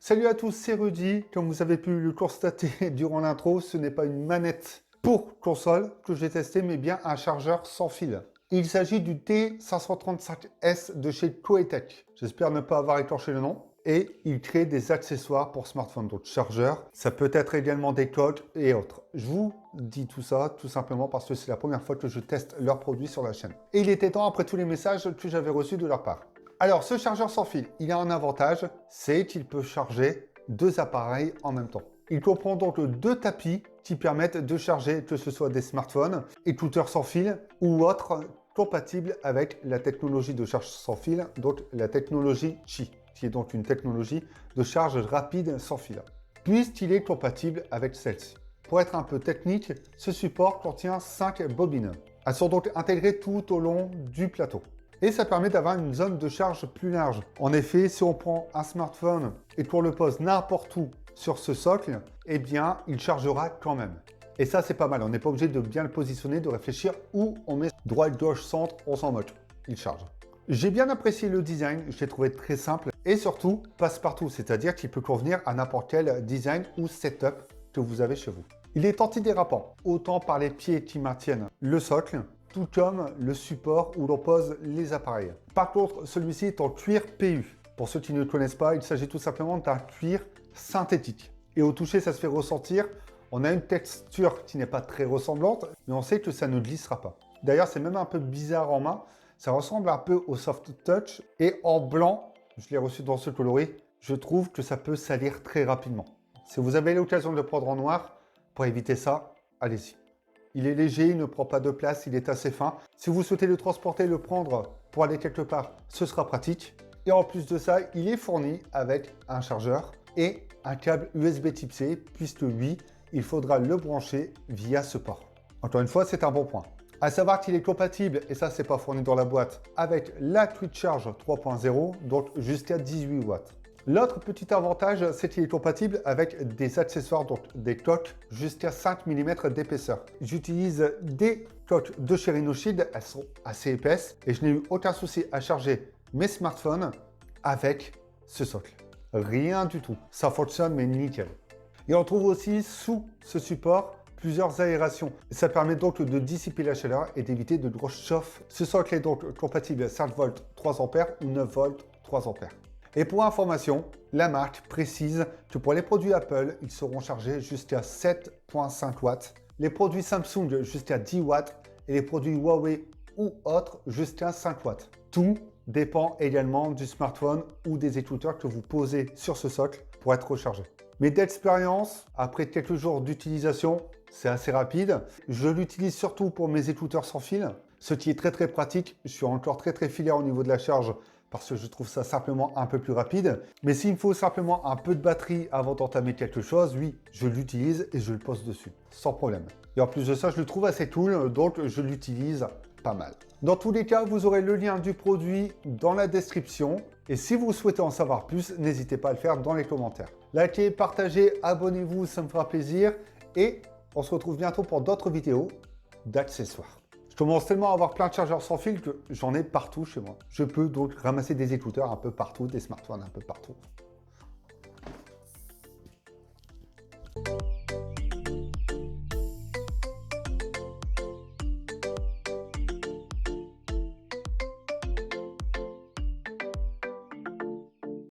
Salut à tous, c'est Rudy. Comme vous avez pu le constater durant l'intro, ce n'est pas une manette pour console que j'ai testé, mais bien un chargeur sans fil. Il s'agit du T535S de chez Koetech. J'espère ne pas avoir écorché le nom. Et il crée des accessoires pour smartphone, donc chargeurs. Ça peut être également des coques et autres. Je vous dis tout ça tout simplement parce que c'est la première fois que je teste leurs produits sur la chaîne. Et il était temps après tous les messages que j'avais reçus de leur part. Alors, ce chargeur sans fil, il a un avantage, c'est qu'il peut charger deux appareils en même temps. Il comprend donc deux tapis qui permettent de charger que ce soit des smartphones, écouteurs sans fil ou autres compatibles avec la technologie de charge sans fil, donc la technologie Qi, qui est donc une technologie de charge rapide sans fil, puisqu'il est compatible avec celle-ci. Pour être un peu technique, ce support contient 5 bobines. Elles sont donc intégrées tout au long du plateau. Et ça permet d'avoir une zone de charge plus large. En effet, si on prend un smartphone et qu'on le pose n'importe où sur ce socle, eh bien, il chargera quand même. Et ça, c'est pas mal. On n'est pas obligé de bien le positionner, de réfléchir où on met droite, gauche, centre, on s'en moque. Il charge. J'ai bien apprécié le design, je l'ai trouvé très simple et surtout passe-partout, c'est-à-dire qu'il peut convenir à n'importe quel design ou setup que vous avez chez vous. Il est antidérapant, autant par les pieds qui maintiennent le socle, tout comme le support où l'on pose les appareils. Par contre, celui-ci est en cuir PU. Pour ceux qui ne le connaissent pas, il s'agit tout simplement d'un cuir synthétique. Et au toucher, ça se fait ressentir. On a une texture qui n'est pas très ressemblante, mais on sait que ça ne glissera pas. D'ailleurs, c'est même un peu bizarre en main. Ça ressemble un peu au soft touch. Et en blanc, je l'ai reçu dans ce coloris, je trouve que ça peut salir très rapidement. Si vous avez l'occasion de le prendre en noir, pour éviter ça, allez-y. Il est léger, il ne prend pas de place, il est assez fin. Si vous souhaitez le transporter, le prendre pour aller quelque part, ce sera pratique. Et en plus de ça, il est fourni avec un chargeur et un câble USB type C, puisque lui, il faudra le brancher via ce port. Encore une fois, c'est un bon point. À savoir qu'il est compatible, et ça, c'est pas fourni dans la boîte, avec la Quick Charge 3.0, donc jusqu'à 18 watts. L'autre petit avantage, c'est qu'il est compatible avec des accessoires, donc des coques jusqu'à 5 mm d'épaisseur. J'utilise des coques de chez Rhinoshield, elles sont assez épaisses et je n'ai eu aucun souci à charger mes smartphones avec ce socle. Rien du tout. Ça fonctionne mais nickel. Et on trouve aussi sous ce support plusieurs aérations. Ça permet donc de dissiper la chaleur et d'éviter de grosses chauffes. Ce socle est donc compatible à 5 volts 3 ampères ou 9 volts 3 ampères. Et pour information, la marque précise que pour les produits Apple, ils seront chargés jusqu'à 7.5 watts, les produits Samsung jusqu'à 10 watts et les produits Huawei ou autres jusqu'à 5 watts. Tout dépend également du smartphone ou des écouteurs que vous posez sur ce socle pour être rechargé. Mais d'expérience, après quelques jours d'utilisation, c'est assez rapide. Je l'utilise surtout pour mes écouteurs sans fil, ce qui est très pratique. Je suis encore très filaire au niveau de la charge parce que je trouve ça simplement un peu plus rapide. Mais s'il me faut simplement un peu de batterie avant d'entamer quelque chose, oui, je l'utilise et je le pose dessus, sans problème. Et en plus de ça, je le trouve assez cool, donc je l'utilise pas mal. Dans tous les cas, vous aurez le lien du produit dans la description. Et si vous souhaitez en savoir plus, n'hésitez pas à le faire dans les commentaires. Likez, partagez, abonnez-vous, ça me fera plaisir. Et on se retrouve bientôt pour d'autres vidéos d'accessoires. Je commence tellement à avoir plein de chargeurs sans fil que j'en ai partout chez moi. Je peux donc ramasser des écouteurs un peu partout, des smartphones un peu partout.